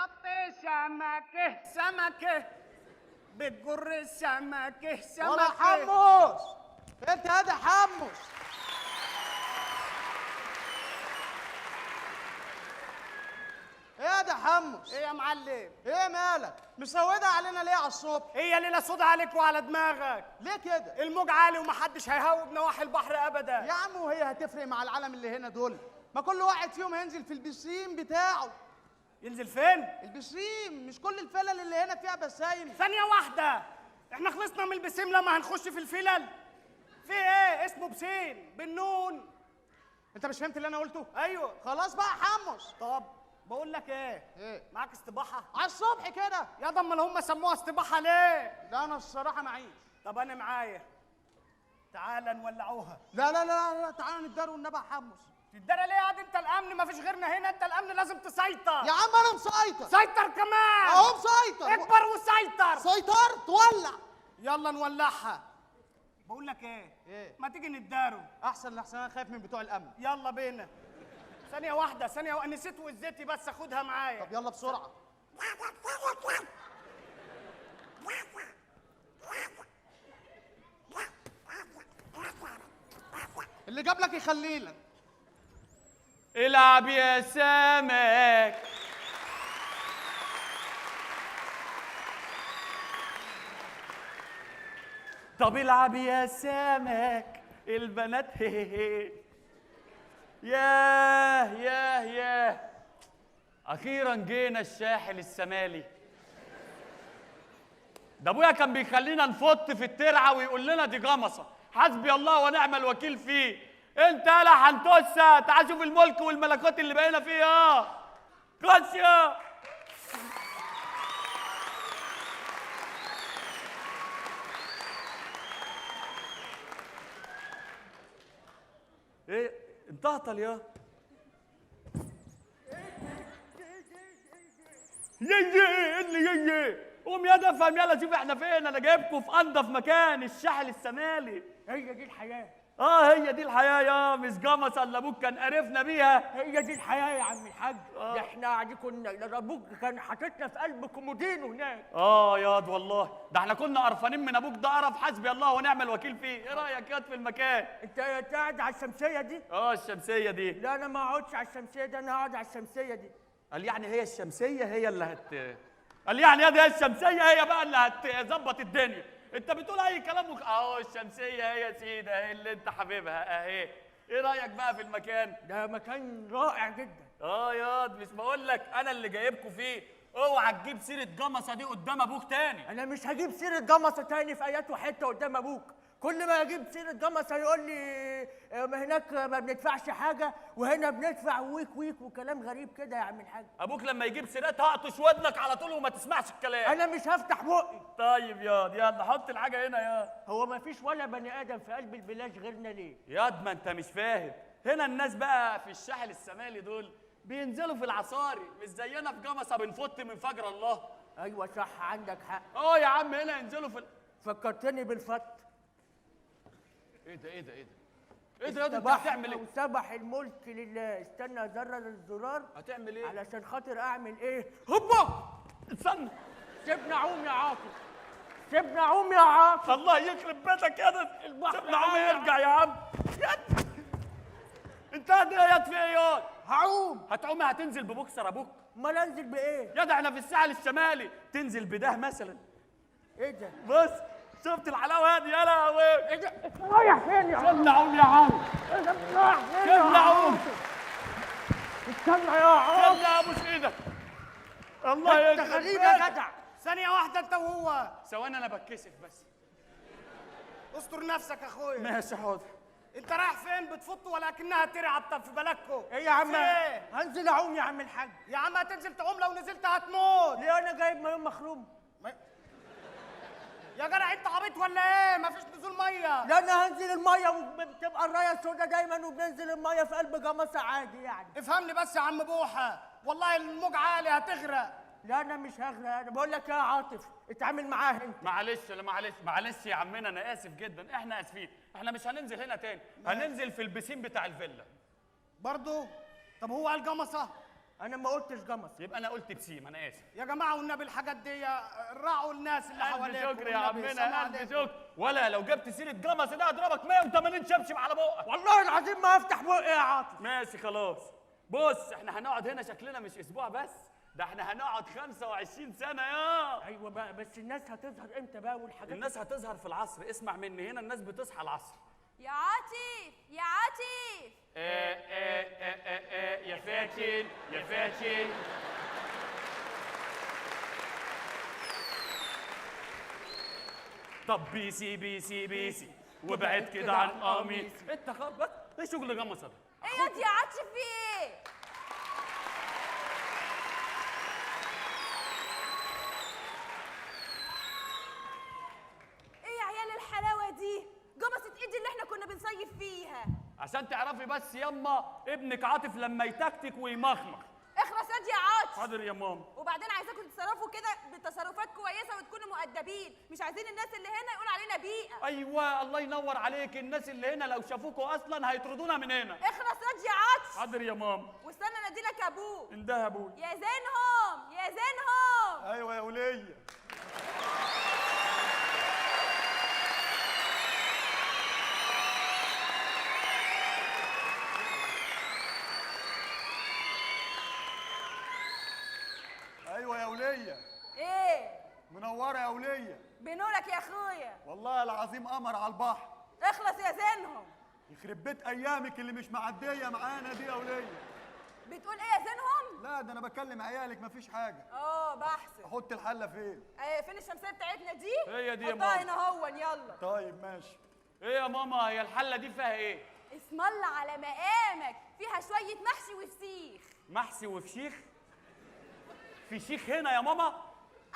بتحط سمكه سمكه بتجر السمكه سمكه. ولا حمص انت هذا حمص. ايه ده حمص؟ ايه يا معلم؟ ايه مالك؟ مسودها علينا ليه على الصبح؟ هي ليله سودا عليك وعلى دماغك. ليه كده؟ الموج عالي ومحدش هيهوب نواحي البحر ابدا. يا عم وهي هتفرق مع العالم اللي هنا دول؟ ما كل واحد فيهم هينزل في البسيم بتاعه. ينزل فين؟ البسيم، مش كل الفلل اللي هنا فيها بسايم. ثانيه واحده، احنا خلصنا من البسيم لما هنخش في الفلل؟ في ايه اسمه بسين بالنون؟ انت مش فهمت اللي انا قلته؟ ايوه. خلاص بقى حمص. طب بقول لك ايه؟ ايه؟ معاك استباحه؟ على الصبح كده. يا ده امال هم سموها استباحه ليه؟ لا انا الصراحه معيش. طب انا معايا، تعالى نولعوها. لا لا لا لا، تعالى نتدار والنبي حمص. تدرى ليه يا دي؟ انت الامن مفيش غيرنا هنا، انت الامن لازم تسيطر. يا عم انا مسيطر. سيطر كمان. اهو مسيطر. اكبر وسيطر. سيطرت ولع. يلا نولعها. بقول لك ايه؟ ايه؟ ما تيجي نتداروا احسن لحسن انا خايف من بتوع الامن. يلا بينا. ثانية واحدة، ثانية واحدة، نسيت وزتي بس اخدها معايا. طب يلا بسرعه. اللي جاب لك يخلي لك. العب يا سمك. طب العب يا سمك البنات هي. ياه اخيرا جينا الساحل الشمالي. ده ابويا كان بيخلينا نفط في الترعه ويقول لنا دي جمصه، حسبي الله ونعم الوكيل فيه. انت يالا حنتوسه، تعال شوف الملك والملكات اللي بقينا فيه. خش يا ايه انتهطل يا اللي قوم يا دفهم يلا شوف احنا فين. انا جايبكم في انضف مكان، الساحل الشمالي. هي دي الحياة. هي دي الحياه يا مش جمصه اللي ابوك كان قرفنا بيها. هي دي الحياة يا عم الحاج. ده احنا قاعدين كنا، ده ابوك كان حاططنا في قلب كومودينو هناك. ياض والله ده احنا كنا قرفانين من ابوك ده قرف، حسبي الله ونعم الوكيل فيه. ايه رايك ياض في المكان؟ انت قاعد على الشمسية دي؟ الشمسيه دي. لا انا ما اقعدش على الشمسية دي، انا هقعد على الشمسية دي. قال يعني هي الشمسيه هي اللي قال يعني يا دي الشمسيه هي بقى اللي هتظبط الدنيا. انت بتقول اي كلام الشمسيه هي يا سيدي اهي اللي انت حبيبها اهي. ايه رايك بقى في المكان؟ ده مكان رائع جدا. ياض مش بقول لك انا اللي جايبكم فيه. اوعى تجيب سيره جمصه دي قدام ابوك تاني. انا مش هجيب سيرة جمصة تاني في ايات وحتة قدام ابوك. كل ما اجيب سيرة جمصة يقول لي هناك ما بندفعش حاجة وهنا بندفع ويك وكلام غريب كده يا عم الحاج. ابوك لما يجيب سيرتها اقطش ودنك على طول وما تسمعش الكلام. انا مش هفتح بقي. طيب ياض يلا حط الحاجه هنا يا. هو ما فيش ولا بني ادم في قلب البلاد غيرنا ليه؟ ياض ما انت مش فاهم، هنا الناس بقى في الساحل الشمالي دول بينزلوا في العصاري، مش زينا في جمصه بنفط من فجر الله. ايوه صح عندك حق. يا عم هنا ينزلوا في فكرتني بالفط. ايه ده انت هتعمل ايه؟ وسبح الملك لله. استنى ازرر الزرار. هتعمل ايه؟ علشان خاطر اعمل ايه؟ هوبا. استنى سيبنا عوم يا عاطف، سيبنا عوم يا عاطف. الله يخرب بيتك يا ده. سيبنا عم يرجع يا عم. انت ياض في ايه ياض؟ هعوم. هتعوم هتنزل ببوكسر ابوك؟ امال انزل بايه؟ يا ده احنا في الساحل الشمالي، تنزل بده مثلا. ايه ده؟ بص شفت الحلاوه دي يا لهوي. ايه ده؟ رايح فين يا عم؟ سيبنا عوم يا عم. رايح فين يا سيبنا عم؟ عوم. استنى يا عم. سيبنا ابوس ايدك. الله انت يخرب غريب يا بيتك. جدع. ثانية واحدة انت وهو. ثواني انا بتكسف بس. استر نفسك يا اخويا. ماشي حاضر. انت رايح فين؟ بتفط ولكنها ترعى في بلدكم. ايه يا عم؟ ايه؟ هنزل اعوم يا عم الحاج. يا عم هتنزل تعوم، لو نزلت هتموت. ليه انا جايب مايو مخروم؟ يا جدع انت عبيط ولا ايه؟ مفيش نزول ميه. لا انا هنزل الميه وبتبقى الرايه سودا دايما وبننزل الميه في قلب جمصه عادي يعني. افهمني بس يا عم بوحه، والله الموج عالي هتغرق. لا انا مش هغرق، انا بقول لك يا عاطف اتعامل معاه انت. معلش يا عمنا انا اسف جدا، احنا اسفين، احنا مش هننزل هنا تاني، هننزل في البسين بتاع الفيلا. برضو؟ طب هو قال جمصه؟ انا ما قلتش جمص. يبقى انا قلت بسيم، انا اسف. يا جماعه والنبي الحاجات دي راعوا الناس اللي ألف حواليكم. شكر يا والنبي سلام عمنا، ألف عليكم. شكر. ولا لو جبت سيرة جمص ده هضربك 180 شبشب على بقك. والله العظيم ما هفتح بقي يا عاطف. ماشي خلاص. بص احنا هنقعد هنا شكلنا مش اسبوع بس، ده احنا هنقعد 25 سنة يا. ايوه بقى، بس الناس هتظهر امتى بقى والحاجات؟ الناس هتظهر في العصر، اسمع مني، هنا الناس بتصحى العصر. يا عاطف يا عاطف. يا فاتن يا فاتن. طب بيسي بيسي بيسي وبعد كده عن قميص. انت خلاص بس ايه شغل جمصة ده؟ ايه ياض يا عاطف في ايه؟ ايه يا عيال الحلاوه دي؟ جمصة ايدي اللي احنا كنا بنصيف فيها. عشان تعرفي بس يما، ابنك عاطف لما يتكتك ويمخمخ. اخلص ياض يا عاطف. حاضر يا ماما. وبعدين عايزاكم تتصرفوا كده بتصرفات كويسه وتكونوا مؤدبين، مش عايزين الناس اللي هنا يقولوا علينا بيئه. ايوه الله ينور عليك، الناس اللي هنا لو شافوكوا اصلا هيطردونا من هنا. اخلص ياض يا عاطف. حاضر يا ماما. واستنى اناديلك ابوك. انده ابوي. يا زينهم يا زينهم. ايوه يا وليه. ايوه يا وليه. ايه؟ منوره يا وليه. بنورك يا اخويا. والله العظيم قمر على البحر. اخلص يا زينهم. يخرب بيت ايامك اللي مش معديه معانا دي يا وليه. بتقول ايه يا زينهم؟ لا ده انا بكلم عيالك مفيش حاجه. بحسب. احط الحله فين؟ فين الشمسيه بتاعتنا دي؟ هي دي يا حطها ماما. هنا هو يلا. طيب ماشي. ايه يا ماما، هي الحله دي فيها ايه؟ اسم الله على مقامك، فيها شويه محشي وفسيخ. محشي وفشيخ؟ في شيخ هنا يا ماما؟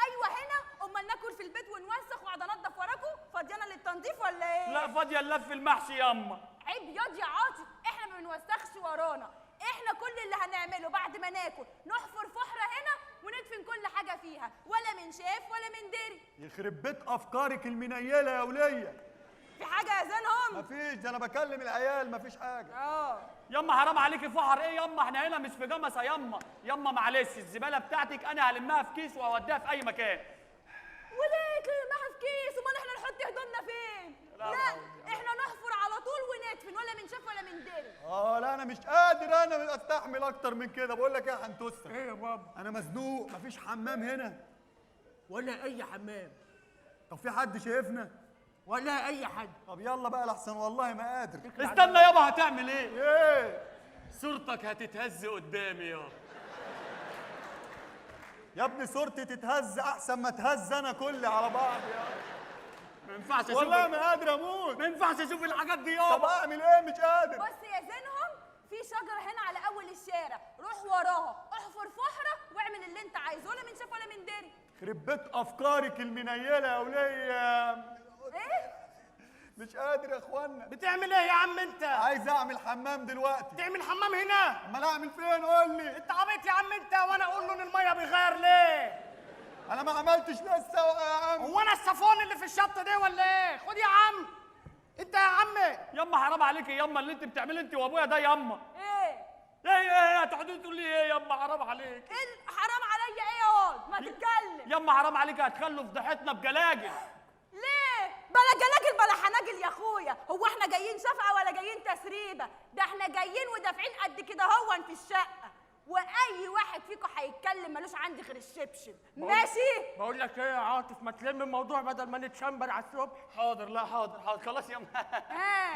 ايوه هنا، امال ناكل في البيت ونوسخ واقعد انضف وراكم؟ فاضيانا للتنظيف ولا ايه؟ لا فاضيه نلف المحشي ياما. عيب ياض يا عاطف، احنا ما بنوسخش ورانا، احنا كل اللي هنعمله بعد ما ناكل نحفر فحره هنا وندفن كل حاجه فيها، ولا من شاف ولا من دري. يخرب بيت افكارك المنيله يا وليه. في حاجه يا زينهم؟ مفيش، ده انا بكلم العيال مفيش حاجه. ياما حرام عليكي فحر ايه ياما، احنا هنا مش في جمصة ياما. ياما معلش الزباله بتاعتك انا هلمها في كيس واوديها في اي مكان. وليه تلمها في كيس؟ امال احنا نحط هدومنا فين؟ لا احنا نحفر على طول وندفن، ولا من شاف ولا من دري. لا انا مش قادر، انا استحمل اكتر من كده. بقول لك ايه يا حنتوسه؟ ايه يا بابا؟ انا مزنوق، مفيش حمام هنا. ولا اي حمام طب في حد شايفنا؟ ولا اي حد. طب يلا بقى لحسن والله ما قادر. استنى يابا، هتعمل ايه؟ ايه؟ صورتك هتتهز قدامي يابا. يا ابني صورتي تتهز احسن ما اتهز انا كلي على بعض يا. ما ينفعش اشوف والله ما قادر اموت. ما ينفعش اشوف الحاجات دي طب يابا. اعمل ايه؟ مش قادر. بص يا زينهم، في شجره هنا على اول الشارع، روح وراها احفر فحره واعمل اللي انت عايزه، ولا من شاف ولا من دري. يخرب بيت افكارك المنيله يا وليه. ايه؟ مش قادر يا اخوانا. بتعمل ايه يا عم انت؟ عايز اعمل حمام دلوقتي. تعمل حمام هنا؟ امال اعمل فين؟ قول لي. انت عبيط يا عم انت، وانا اقول له ان الميه بيغير ليه؟ انا ما عملتش لسه يا عم. هو انا الصفون اللي في الشط ده ولا ايه؟ خد يا عم انت يا عم. ياما حرام عليكي ياما، اللي انت بتعمله انت وابويا ده ياما. ايه؟ ايه هتقعدي تقولي ايه ياما؟ حرام عليك. ايه حرام عليا ايه يا واد؟ ما تتكلم. ياما حرام عليكي، هتخلوا فضيحتنا بجلاجل. ليه؟ بلا جلاجل بلا حناجل يا اخويا، هو احنا جايين شفقه ولا جايين تسريبه؟ ده احنا جايين ودافعين قد كده هون في الشقه، واي واحد فيكم هيتكلم ملوش عندي غير الشبشب. ماشي؟ بقول لك ايه يا عاطف، ما تلم الموضوع بدل ما نتشمبر على الصبح. حاضر، لا حاضر خلاص ياما.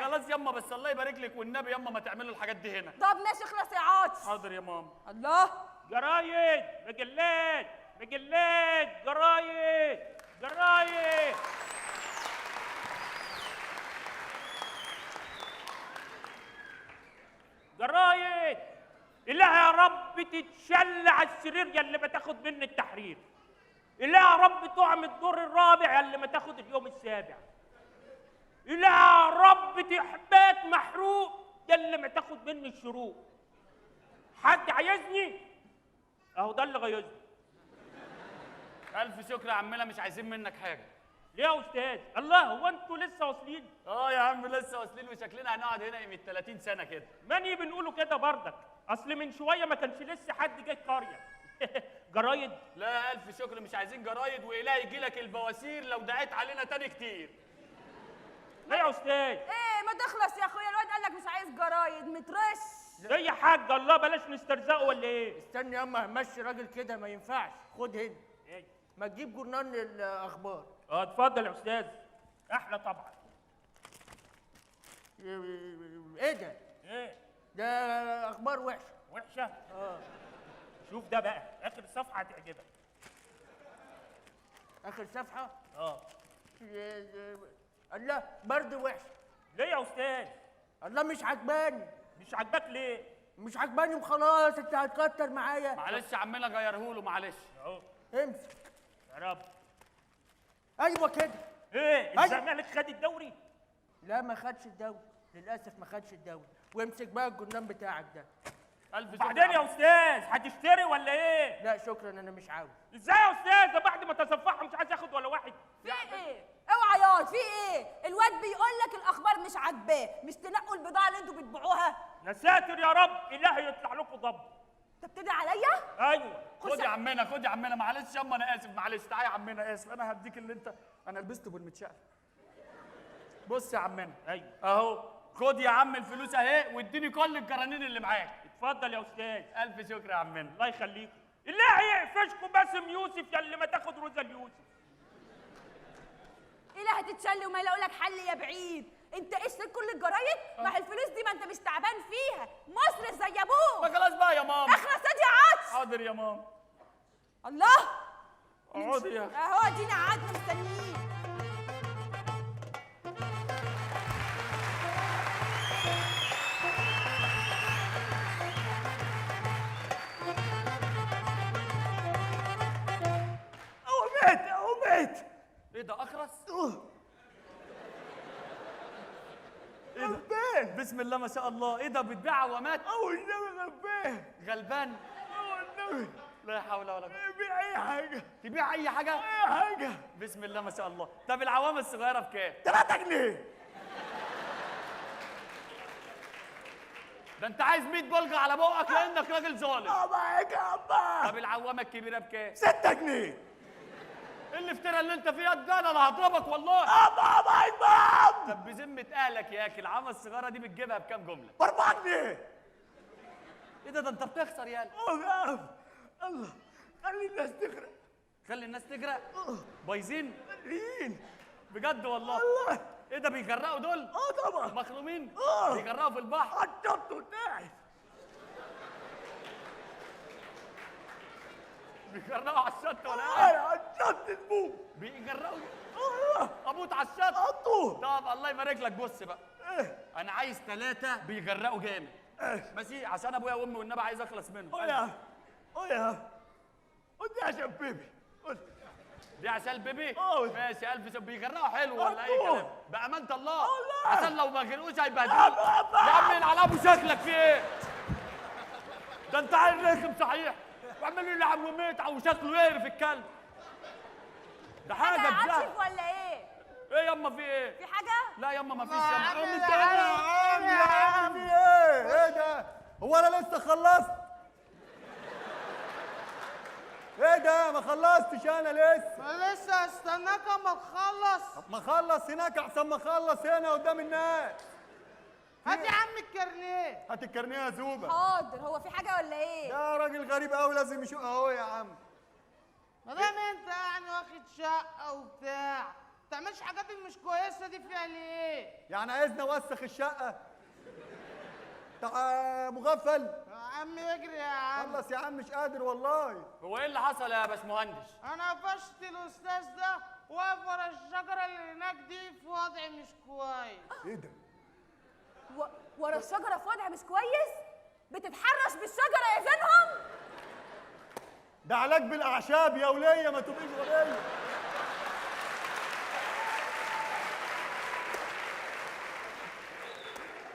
خلاص ياما، بس الله يبارك لك والنبي ياما ما تعملوا الحاجات دي هنا. طب ماشي اخلص يا عاطف. حاضر يا ماما. الله. جرايد، مجلات، جرايد. جرايد إله يا رب تتشل على السرير يلي بتاخد مني التحرير. إله يا رب تعمل الدور الرابع يلي ما تاخد اليوم السابع. إله يا رب تحبات محروق يلي ما تاخد مني الشروق. حد عايزني؟ أهو ده اللي غيظني. الف شكر يا عمنا، مش عايزين منك حاجه. ليه يا أستاذ؟ الله، هو أنتوا لسه واصلين؟ يا عم لسه واصلين، وشكلنا هنقعد هنا قيمه 30 سنه كده. ماني بنقولوا كده بردك. اصل من شويه ما كانش لسه حد جاي القريه. جرايد؟ لا الف شكر، مش عايزين جرايد، والهي يجي لك البواسير لو دعيت علينا تاني كتير. ليه يا استاذ؟ ايه ما تخلص يا اخويا، الواد قال لك مش عايز جرايد مترش. ليه يا حاج؟ الله بلاش نسترزقه ولا ايه؟ استني ياما، همشي راجل كده ما ينفعش. خد هنا، ايه؟ ما تجيب جورنال الاخبار. اتفضل يا استاذ. احلى طبعا. ايه ده؟ ايه؟ ده اخبار وحشه. وحشه؟ شوف ده بقى اخر صفحه هتعجبك. اخر صفحه؟ اه. الله برضه وحشه. ليه يا استاذ؟ الله مش عجباني. مش عاجباك ليه؟ مش عجباني وخلاص، انت هتكتر معايا. معلش يا عمنا غيرهوله معلش. اهو امسك. يا رب. ايوه كده. ايه الزمالك خد الدوري؟ لا ما خدش الدوري، للاسف ما خدش الدوري. وامسك بقى الجرنان بتاعك ده. الف شكر. بعدين يا استاذ هتشتري ولا ايه؟ لا شكرا انا مش عاوز. ازاي يا استاذ؟ ده بعد ما تصفحها مش عايز ياخد ولا واحد. في ايه؟ اوعى ياض، في ايه؟ الواد بيقول لك الاخبار مش عاجباه، مش تنقوا البضاعه اللي انتوا بتبيعوها؟ يا ساتر يا رب، الهي يطلع لكم ضب. انت بتدعي عليا؟ ايوه. خد يا عمنا، خد يا عمنا، معلش ياما انا اسف، معلش تعالى يا عمنا اسف، انا هديك اللي انت انا لبسته بالمتشقه. بص يا عمنا، ايوه اهو خد يا عم الفلوس اهي، واديني كل الجرانين اللي معاك. اتفضل يا استاذ. الف شكر يا عمنا. الله يخليكم. الهي يقفشكم باسم يوسف يا اللي ما تاخد روزا اليوسف. ايه اللي هتتشل وما يلاقوا لك حل يا بعيد؟ انت اشتريت كل الجرايد؟ ما هي الفلوس دي ما انت مش تعبان فيها، مصرف زي ما ابوك. خلاص بقى يا ماما. اخلص يا عطش. حاضر يا ماما. الله. اقعدي يا اهو ادينا قعدنا مستنيين. مات. ايه ده اخرس؟ ايه غلبان. بسم الله ما شاء الله، ايه ده بتبيع عوامات؟ والنبي غلبان. غلبان؟ والنبي لا حول ولا قوه. بيع اي حاجه. تبيع اي حاجه؟ اي حاجه. بسم الله ما شاء الله. طب العوامه الصغيره بكام؟ 3 جنيه. ده انت عايز 100 بلغه على بقك لانك راجل ظالم. معاك يا عم. طب العوامه الكبيره بكام؟ 6 جنيه. ايه الافتراء اللي انت فيها ده؟ انا اللي هضربك والله. معاك بام. طب بذمه اهلك يا اخي العوامه الصغيره دي بتجيبها بكام جمله؟ 4 جنيه. ايه ده انت بتخسر يالا. الله خلي الناس تغرق. خلي الناس تغرق؟ بايظين؟ مين؟ بجد والله. الله. ايه ده بيغرقوا دول؟ طبعا. مخرومين؟ اه. بيغرقوا في البحر؟ عطلت وتاعت. بيغرقوا على الشط ولا ايه؟ عطلت تبوك. بيغرقوا؟ الله. اموت على الشط؟ عطوه. طب الله يبارك لك. بص بقى، انا عايز 3 بيغرقوا جامد. ماشي، عشان ابويا وامي والنبي عايز اخلص منهم. يا ودي عشان بيبي. دي عشان البيبي؟ اه. ماشي، الف شكر. بيغرقوا حلو ولا اي الله. كلام؟ بامانه الله. الله. عشان لو ما غرقوش هيبهدلوك. يا عم العلام شكلك في ايه؟ ده انت عيل رخم صحيح. وعمال لي عم ميت وشكله يقرف الكلب. ده حاجه عطشف بجد. ولا ايه؟ ايه ياما في ايه؟ في حاجه؟ لا ياما ما فيش ياما. يا عم ايه ده؟ هو انا لسه خلصت؟ ايه ده؟ ما خلصتش انا لسه. لسه استناك اما تخلص. طب ما اخلص هناك احسن ما اخلص هنا قدام الناس. هات يا عم الكارنيه. هات الكارنيه يا زوبه. حاضر. هو في حاجه ولا ايه؟ ده راجل غريب قوي لازم يشوف اهو يا عم. ما دام انت يعني واخد شقه وبتاع، ما تعملش حاجات اللي مش كويسه دي فيها ليه؟ يعني عايزني اوسخ الشقه؟ مغفل. يا عم اجري يا عم. خلص يا عم مش قادر والله. هو ايه اللي حصل يا باشمهندس؟ انا قفشت الاستاذ ده واقف ورا الشجره اللي هناك دي في وضع مش كويس. ايه ده؟ ورا الشجره في وضع مش كويس؟ بتتحرش بالشجره يا زينهم؟ ده علاج بالاعشاب يا وليه، ما تبقيش غبيه.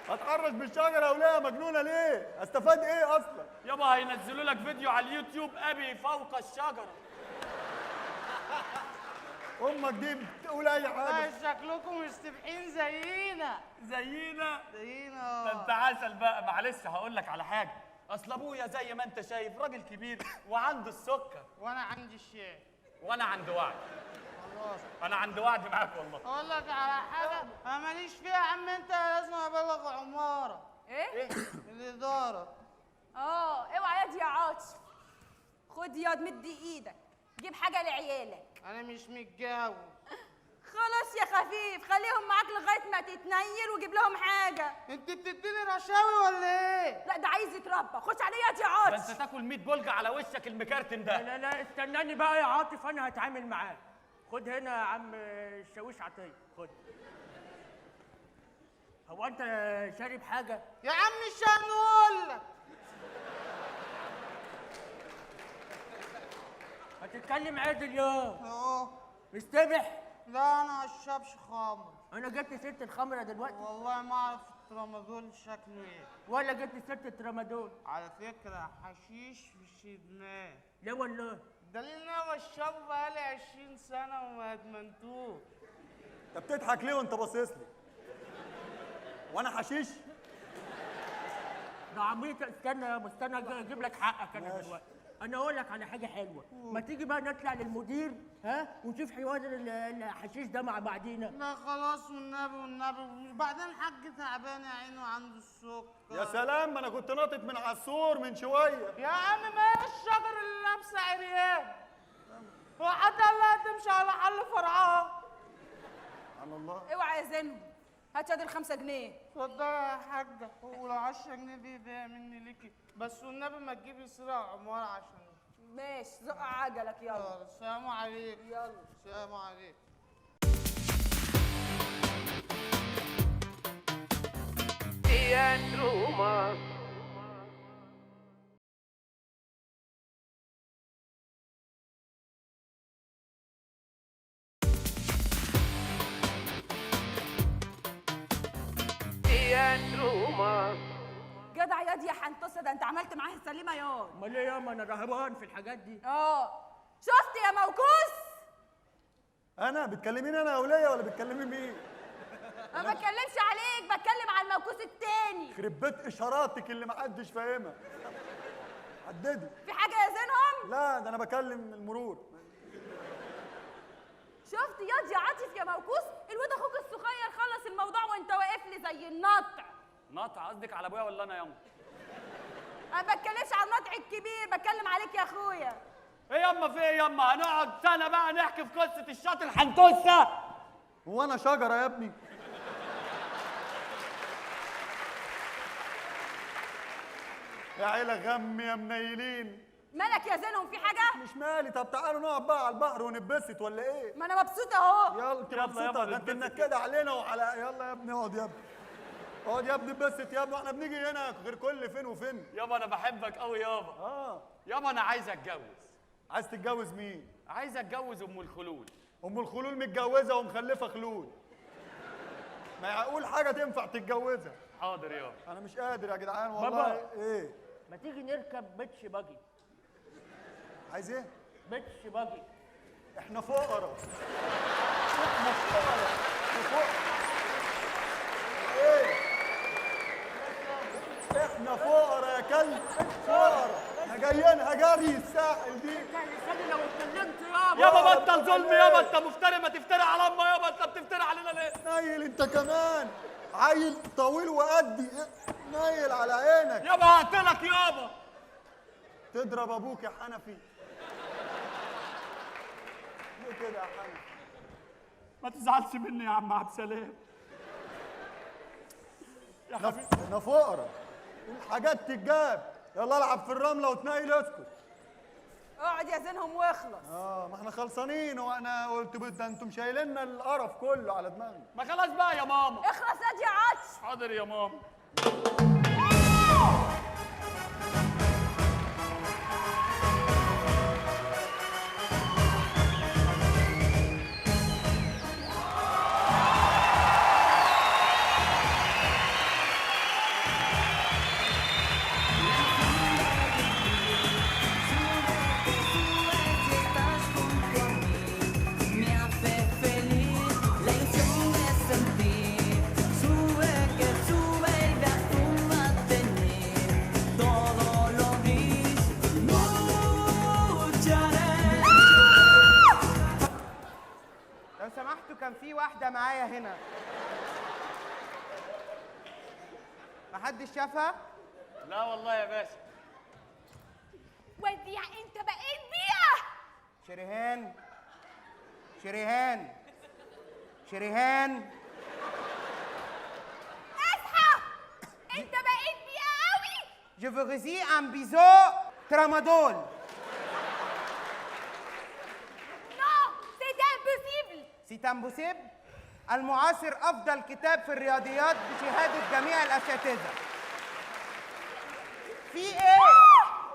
هتحرش بالشجره يا وليه مجنونه ليه؟ استفاد ايه اصلا؟ يابا هينزلوا لك فيديو على اليوتيوب ابي فوق الشجره. امك دي بتقول اي حاجه. شكلكم مستبحين زينا. زينا؟ ده زينا. انت عسل بقى. معلش هقول لك على حاجه، اصل ابويا زي ما انت شايف راجل كبير وعنده السكر، وانا عندي الشاي. وانا عندي وعد. خلاص انا عندي وعد معاك والله. اقول لك على حاجه انا ماليش فيها يا عم، انت لازم ابلغ عماره ايه؟ الاداره. اوعى ياض يا عاطف. خد ياض مد ايدك، جيب حاجه لعيالك. انا مش متجوز. خلاص يا خفيف، خليهم معاك لغايه ما تتنيل وجيب لهم حاجه. انت بتديني رشاوي ولا ايه؟ لا ده عايز يتربى، خش عليه ياض يا ده عاطف. انت تاكل 100 بلجه على وشك المكرتم ده. لا لا استناني بقى يا عاطف، انا هتعامل معاك. خد هنا يا عم الشاويش عطيه، خد. هو انت شارب حاجه؟ يا عم مش هنقول لك. هتتكلم عدل يا اه مستبح. لا انا اشربش خمر. انا جبت ست الخمره دلوقتي والله ما اعرف الترامادول شكله ايه. ولا جبت ست الترامادول. على فكره حشيش مش ادمان. لا والله. دليل ان انا بشربه بقالي 20 سنه وما ادمنتوش. انت بتضحك ليه وانت باصص لي؟ وانا حشيش؟ ده عبيط. استنى يا ابو، استنى اجيب لك حقك انا ماشي. دلوقتي. انا اقول لك على حاجه حلوه، ما تيجي بقى نطلع للمدير ونشوف حوار الحشيش ده مع بعضينا. لا خلاص والنبي وبعدين الحاج تعبان يا عيني وعنده السكر. يا سلام، ما انا كنت ناطط من على السور من شويه. يا عم ما هي الشجر اللي لابسه عريان، وحتى الله تمشي على حل فرعها. سبحان الله. اوعى يا زينهم، هات ياض ال5 جنيه. اتفضلي يا حاجه، ولو 10 جنيه دي هديه مني ليكي، بس والنبي ما تجيبي سيره عماره عشان. ماشي، زق عجلك يلا. يلا السلام عليكم. يلا السلام عليكم. جدع ياض يا حنطوسه، ده انت عملت معاه السليمه ياض. امال ايه ياما، انا رهبان في الحاجات دي. شفت يا موكوس؟ انا بتكلميني انا يا وليه ولا بتكلمي مين؟ انا ما بتكلمش عليك، بتكلم على الموكوس التاني. يخرب بيت اشاراتك اللي محدش فاهمها. حددي. في حاجه يا زينهم؟ لا ده انا بكلم المرور. شفت ياض يا عاطف يا موكوس؟ الواد اخوك الصغير خلص الموضوع وانت واقف لي زي النطع. نطع قصدك على ابويا ولا انا ياما؟ انا ما بتكلمش على النطع الكبير، بتكلم عليك يا اخويا. ايه ياما في ايه ياما؟ هنقعد سنه بقى نحكي في قصه الشاطئ الحنتوسه. هو انا شجره يا ابني؟ يا عيله غم يا منيلين. مالك يا زينهم، في حاجه؟ مش مالي. طب تعالوا نقعد بقى على البحر ونتبسط ولا ايه؟ ما انا مبسوطه اهو. يلا انت يلا مبسوطه؟ يابا ده انت نتبسط. منكده علينا وعلى. يلا يا ابني اقعد يا ابني. اقعد يا ابني اتبسط يا ابني، احنا بنيجي هنا غير كل فين وفين. يابا انا بحبك قوي يابا. يابا انا عايز اتجوز. عايز تتجوز مين؟ عايز اتجوز ام الخلول. ام الخلول متجوزه ومخلفه خلول. ما يقول حاجه تنفع تتجوزها. حاضر يابا. انا مش قادر يا جدعان والله. بابا. ايه؟ ما تيجي نركب بيتش باجي. عايز ايه؟ بيتش باجي. احنا فقراء. احنا فقراء. ايه؟ احنا فقراء يا كلب. فقراء. احنا جايين هجري الساحل دي. استنى لو اتكلمت يابا. يابا بطل ظلم يابا، انت مفتري. ما تفتري على امه يابا، انت بتفتري علينا ليه؟ نايل انت كمان. عيل طويل وقدي. نايل على عينك. يابا هقتلك يابا. تضرب ابوك يا حنفي. ليه كده يا حنفي؟ ما تزعلش مني يا عم عبد السلام. يا حبيبي احنا فقراء. الحاجات تتجاب. يلا العب في الرمله وتنايل اسكت. اقعد يا زينهم واخلص. ما احنا خلصانين. وانا قلت ده انتم شايليننا القرف كله على دماغنا. ما خلاص بقى يا ماما. اخلص ياض يا عطش. حاضر يا ماما. Sube que sube y da fuma كان في واحدة معايا هنا. محدش شافها؟ لا والله يا باشا. وديع انت بقيت بيها. شريهان شريهان شريهان اصحى، انت بقيت بيها قوي. Je veux réussir un bisou tramadol. نو سي امبوسيبل. C'est impossible. المعاصر أفضل كتاب في الرياضيات بشهادة جميع الأساتذة. في إيه؟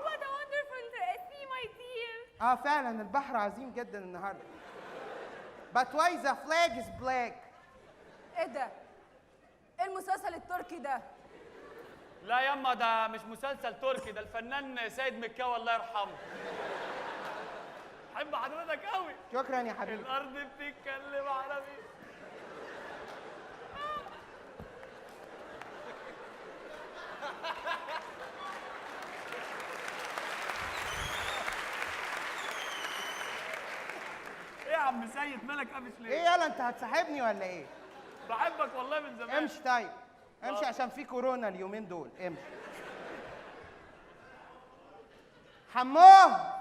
وات ا وندرفul سي ماي دير. فعلا البحر عظيم جدا النهارده. But why the flag is black؟ ايه ده؟ ايه المسلسل التركي ده؟ لا يما ده مش مسلسل تركي، ده الفنان سيد مكاوي الله يرحمه. بحب حضرتك قوي. شكرا يا حبيبي. الارض بتتكلم عربي. ايه يا عم سيد مالك قافش ليه؟ إيه يلا أنت هتصاحبني ولا إيه؟ بحبك والله من زمان. امشي طيب. امشي عشان في كورونا اليومين دول. امشي. حموه.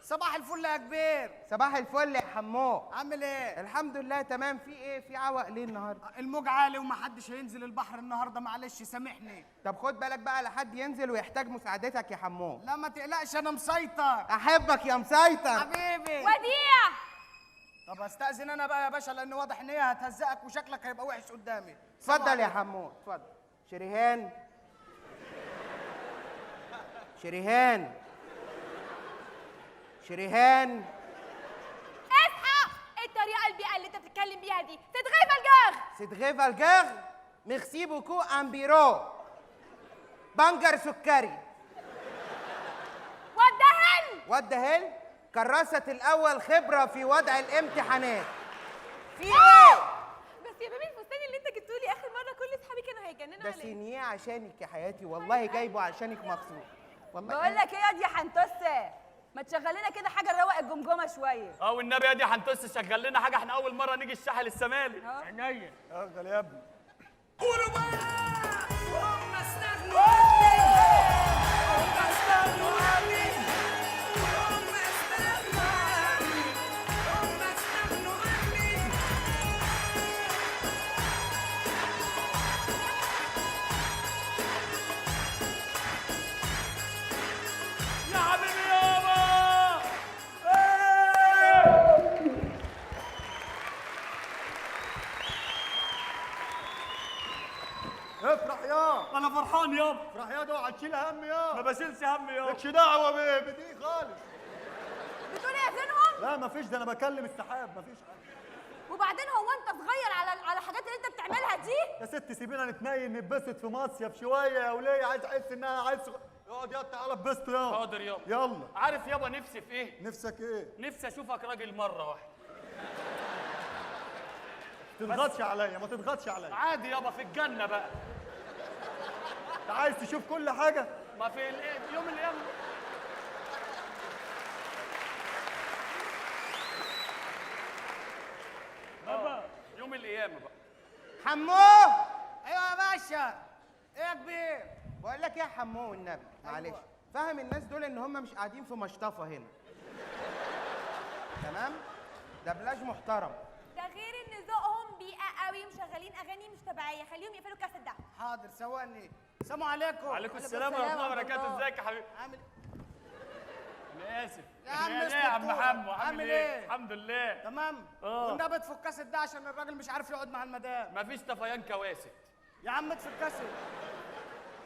صباح الفل يا كبير. صباح الفل يا حموه. عامل ايه؟ الحمد لله تمام. في ايه؟ في عوق ليه النهارده؟ الموج عالي ومحدش هينزل البحر النهارده، معلش سامحني. طب خد بالك بقى لحد ينزل ويحتاج مساعدتك يا حموه. لا ما تقلقش انا مسيطر. احبك يا مسيطر. حبيبي. وديع. طب استأذن انا بقى يا باشا لان واضح ان هي هتهزقك وشكلك هيبقى وحش قدامي. اتفضل يا حموه اتفضل. شريهان شريهان شريهان اصحى. ايه الطريقه البيئه اللي انت بتتكلم بيها دي؟ تتغيب الجغ. سيدغي فالجاغ. ميرسي بوكو ان بيرو. بنجر سكري. والدهن. والدهل. كراسة الأول خبرة في وضع الامتحانات. في إيه؟ بس يا بابي الفستان اللي انت جبته لي اخر مره كل اصحابي كانوا هيجننوا ده عليه. سينيه عشانك يا حياتي، والله جايبه عشانك مخصوص. والله بقول لك ايه يا دي حنتوسه، ما تشغل لنا كده حاجه نروق الجمجمه شويه. والنبي يا دي هنتوس شغل لنا حاجه، احنا اول مره نيجي الساحل الشمالي. عينيا. اشغل يا ابني. يا حبيبي يابا. افرح يا. انا فرحان يابا. افرح يا، ده اوعى تشيل هم يا. ما بشيلش هم يابا. مالكش دعوه بدي خالص. بتقول ايه يا زينهم؟ لا مفيش، ده انا بكلم السحاب، مفيش حاجه. وبعدين هو انت صغير على الحاجات اللي انت بتعملها دي؟ يا ست سيبينا نتنين نتبسط في مصيف شويه يا وليه، عايز احس ان انا عايز اقعد يا تعالى اتبسط يا. حاضر يابا. يلا. عارف يابا نفسي في ايه؟ نفسك ايه؟ نفسي اشوفك راجل مره واحده. تضغطش عليا، ما تضغطش عليا. عادي يابا في الجنه بقى. انت عايز تشوف كل حاجه؟ ما في يوم من الايام. يوم القيامه بقى. حموه. ايوه يا باشا. ايه يا كبير؟ بقول لك ايه يا حموه والنبي معلش، فاهم الناس دول ان هم مش قاعدين في مشطفه هنا. تمام؟ ده بلاش محترم. ده غير ان ذوقهم بيئه قوي، مشغلين اغاني مش طبيعيه، خليهم يقفلوا الكاسيت ده. حاضر ثواني. السلام عليكم. وعليكم السلام ورحمه الله وبركاته. ازيك يا حبيبي؟ عامل انا اسف. يا عم ايه يا عم اسكت. حمو؟ عامل ايه؟ الحمد لله. تمام؟ اه. والنبي اطفوا الكاسيت ده عشان الراجل مش عارف يقعد مع المدام. مفيش طفيان كواسط. يا عم اطفي الكاسيت.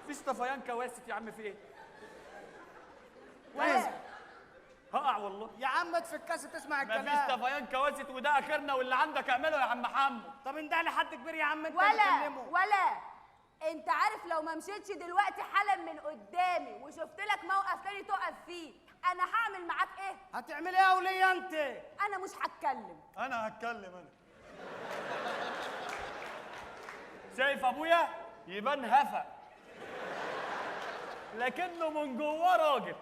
مفيش طفيان كواسط يا عم. في ايه؟ كويس. هقع والله. يا عم اطفي الكاسيت اسمع مفيش الكلام. طفيان كواسط وده اخرنا، واللي عندك اعمله يا عم حمو. طب انده لي حد كبير يا عم انت اللي ولا تكلمه. ولا انت عارف لو ما مشيتش دلوقتي حالا من قدامي وشفت لك موقف تاني تقف فيه، انا هعمل معاك ايه؟ هتعملي ايه يا وليه انت؟ انا مش هتكلم. انا هتكلم انا. شايف ابويا؟ يبان هفا لكنه من جواه راجل.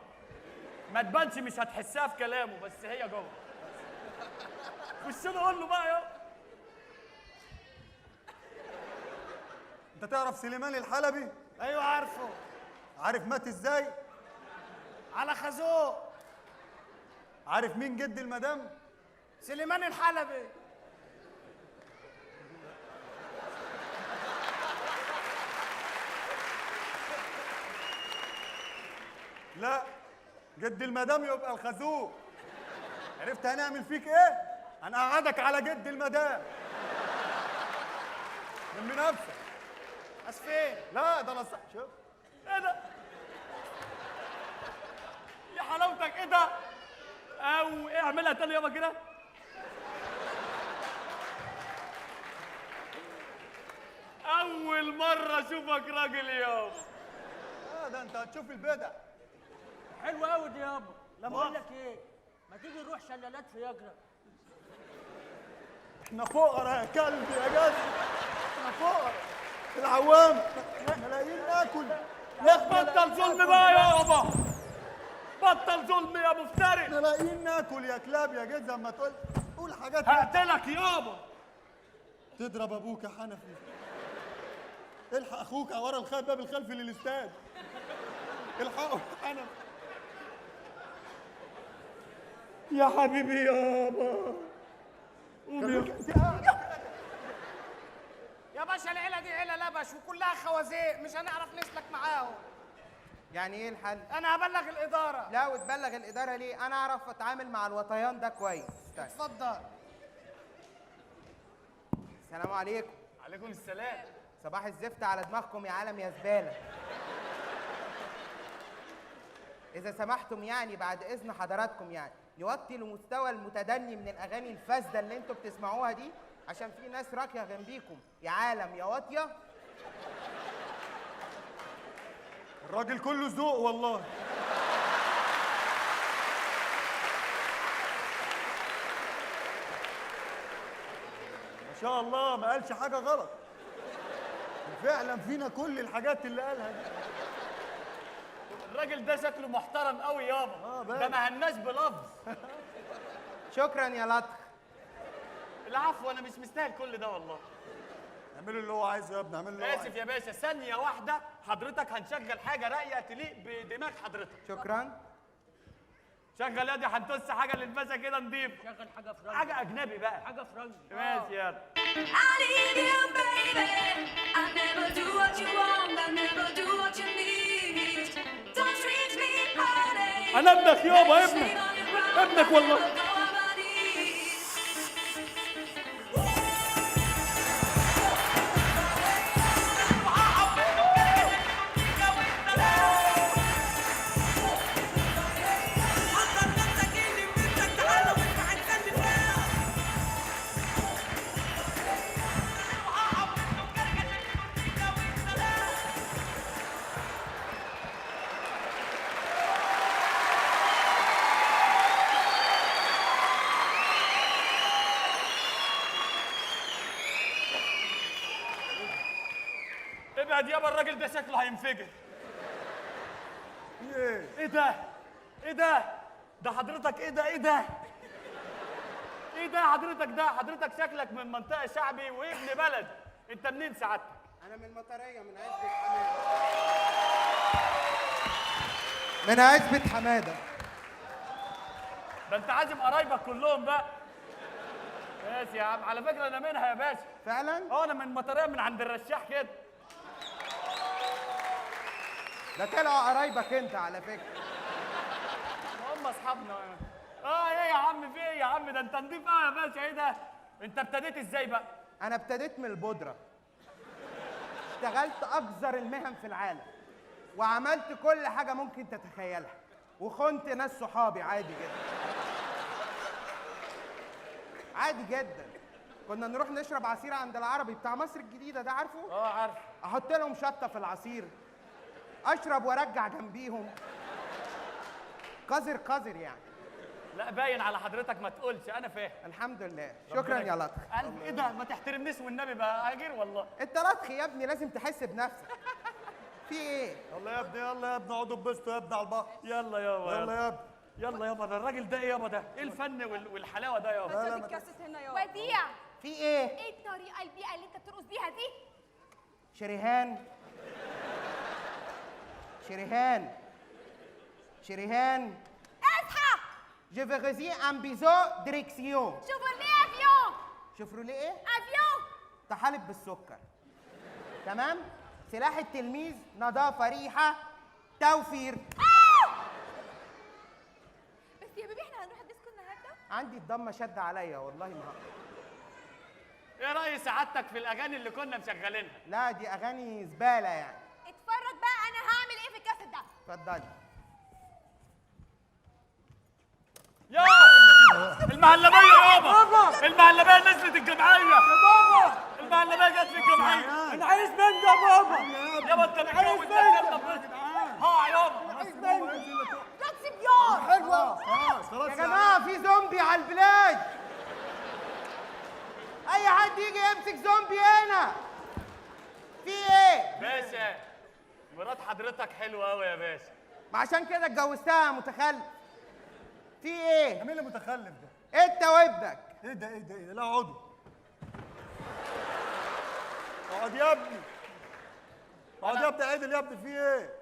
ما تبانش، مش هتحسها في كلامه، بس هي جوه. خش له قول له بقى يا. انت تعرف سليمان الحلبي؟ ايوه عارفه. عارف مات ازاي؟ على خازوق. عارف مين جد المدام؟ سليمان الحلبي. لا، جد المدام يبقى الخازوق. عرفت هنعمل فيك ايه؟ هنقعدك على جد المدام. من نفسك. بس فين؟ لا ده انا شوف. ايه ده؟ يا حلاوتك ايه ده؟ او اعملها تاني يابا كده. اول مرة اشوفك راجل يابا. ده انت هتشوف البدع. حلو قوي دي يابا. لا بقول لك ايه، ما تيجي نروح شلالات فياجرا. احنا فقراء يا كلب يا جدع. احنا فقراء. العوام احنا لاقيين ناكل. بطل ظلم بقى يابا. بطل ظلم يا مفتري. احنا لاقيين ناكل يا كلاب يا جد. اما تقول حاجات هقتلك يابا. تضرب ابوك يا حنفي. الحق اخوك ورا الباب الخلفي للاستاد. الحقه يا حنفي. يا حبيبي يابا. يا باشا العيله دي عيله لبش وكلها خوازيق، مش هنعرف نسلك معاهم. يعني ايه الحل؟ انا هبلغ الاداره. لا، وتبلغ الاداره ليه؟ انا اعرف اتعامل مع الوطيان ده كويس. طيب. اتفضل. السلام عليكم. عليكم السلام. صباح الزفت على دماغكم يا عالم يا زباله. اذا سمحتم يعني بعد اذن حضراتكم يعني نوطي المستوى المتدني من الاغاني الفاسده اللي انتوا بتسمعوها دي، عشان في ناس راقيه جنبيكم يا عالم يا واطيه. الراجل كله ذوق والله. ما شاء الله ما قالش حاجه غلط. فعلا فينا كل الحاجات اللي قالها دي. الراجل ده شكله محترم قوي يابا. ده ما هناش بلفظ. شكرا يا لطخ. العفو، انا مش مستاهل كل ده والله. اعملوا اللي هو عايزه يا ابني. اعملوا اللي هو اسف يا باشا، ثانية واحدة حضرتك هنشغل حاجة رايقة تليق بدماغ حضرتك. شكرا. شغل يا دي، هنتوس حاجة للباشا كده نضيف. شغل حاجه فرنسي. حاجة أجنبي بقى. حاجه فرنسي. ماشي يلا. I need you, baby. I never do what you want. I never do what you need. Don't treat me honey. أنا ابنك يابا، ابنك. ابنك والله. ابعد يابا، الراجل ده شكله هينفجر. ايه؟ ايه ده؟ ايه ده؟ ده حضرتك ايه ده؟ ايه ده؟ ايه ده حضرتك؟ ده حضرتك شكلك من منطقة شعبي وابن بلد. انت منين سعادتك؟ انا من المطريه، من عزبة حماده. من عزبة حماده. ده انت عازم قرايبك كلهم بقى. ماشي يا عم، على فكرة انا منها يا باشا. فعلا؟ انا من مطريه، من عند الرشاح كده. ده طلعوا قرايبك انت على فكره. هم اصحابنا. ايه يا عم، في ايه يا عم؟ ده انت نضيف قوي يا باشا. ايه ده؟ انت ابتديت ازاي بقى؟ انا ابتديت من البودره. اشتغلت اقذر المهن في العالم، وعملت كل حاجه ممكن تتخيلها، وخنت ناس صحابي عادي جدا. عادي جدا. كنا نروح نشرب عصير عند العربي بتاع مصر الجديده ده، عارفه؟ عارف. احط لهم شطه في العصير، اشرب وارجع جنبيهم. قذر قذر يعني. لا باين على حضرتك، ما تقولش، انا فاهم. الحمد لله. شكرا يا لطخ. ايه ده؟ ما تحترمنيش والنبي بقى، هاجر والله. انت لطخ يا ابني، لازم تحس بنفسك. في ايه؟ يلا يا ابني، يلا يا ابني، اقعدوا اتبسطوا يا ابني على البحر. يلا يابا. يلا يا ابني. يلا يابا. ده الراجل ده ايه يابا؟ ده ايه الفن والحلاوه ده يابا؟ انت بتكسس هنا يا وديع، في ايه؟ ايه الطريقه البيئه اللي انت بترقص بيها دي؟ شريهان شريهان شريهان اصحى. Je vais résider en biseau direction. شوفرليه افيون. شوفروليه ايه؟ افيون. طحالب بالسكر. تمام؟ سلاح التلميذ نظافة ريحة توفير. بس يا بيبي احنا هنروح الديسكو النهارده؟ عندي الضمة شد عليا والله ما هقدر. ايه راي سعادتك في الاغاني اللي كنا مشغلينها؟ لا دي أغاني زبالة يعني. اتفرج بقى انا هعمل ايه في الكاسيت ده. اتفضلي. يا المهلبيه يابا، المهلبيه نزلت الجمعيه يا بابا، المهلبيه جت في الجمعيه. انا عايز منه يا بابا. يابا انت متجوز ها يابا. تاكسي بيور. حلوه. يا جماعة في زومبي على البلاد. أي حد يجي يمسك زومبي هنا. في إيه؟ باشا مرات حضرتك حلوه قوي يا باشا. ما عشان كده اتجوزتها يا متخلف. في إيه؟ مين اللي متخلف ده؟ أنت وابنك. ايه ده ايه ده ايه ده؟ لا اقعدوا. اقعد يا ابني. اقعد يا ابني عدل يا ابني. في ايه؟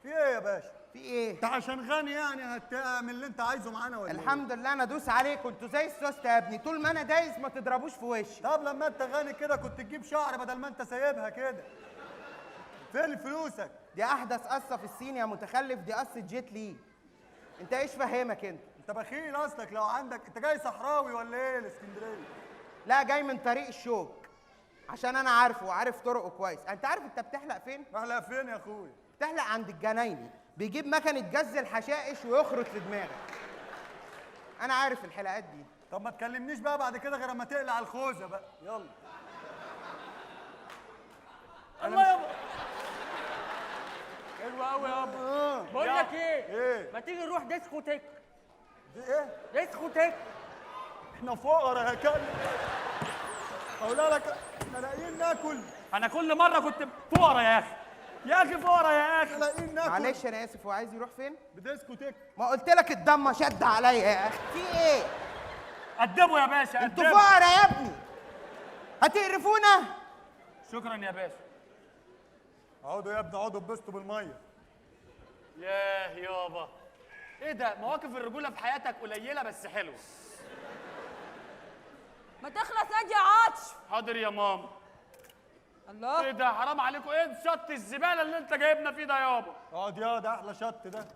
في ايه يا باشا؟ في إيه؟ انت عشان غني يعني هتعمل اللي انت عايزه معانا ولا ايه؟ الحمد لله انا ادوس عليكم، انتوا زي السوست يا ابني، طول ما انا دايس ما تضربوش في وشي. طب لما انت غني كده كنت تجيب شعر بدل ما انت سايبها كده. فين فلوسك؟ دي احدث قصه في الصين يا متخلف، دي قصه جيت لي. انت ايش فاهمك انت؟ انت بخيل اصلك. لو عندك انت جاي صحراوي ولا ايه الاسكندريه؟ لا جاي من طريق الشوك، عشان انا عارفه وعارف طرقه كويس. انت عارف انت بتحلق فين؟ احلق فين يا اخويا؟ بتحلق عند الجنايني، بيجيب مكنه جز الحشائش ويخرط في دماغك. انا عارف الحلقات دي. طب ما تكلمنيش بقى بعد كده غير اما تقلع الخوذه بقى. يلا. الله يابا. حلوه قوي يابا. بقول لك ايه؟ ما تيجي نروح ديسكوتيك. دي ايه؟ ديسكوتيك. احنا فقراء يا كلب. اقول لك احنا لاقيين ناكل. انا كل مره كنت فقرا يا اخي، يا اخي فقرا يا اخي. احنا لاقيين ناكل. معلش انا اسف، هو عايز يروح فين؟ بديسكوتيك. ما قلت لك الضمه شد عليا يا اخي. في ايه؟ قدموا يا باشا انتوا قدموا. فقراء يا ابني، هتقرفونا؟ شكرا يا باشا. اقعدوا يا ابني اقعدوا اتبسطوا بالميه. ياه يابا، ايه ده؟ مواقف الرجوله في حياتك قليله بس حلوه. ما تخلص يا عطش. حاضر يا ماما. الله. ايه ده؟ حرام عليكم، ايه شط الزباله اللي انت جايبنا فيه ده يابا؟ اقعد يا ده احلى شط ده.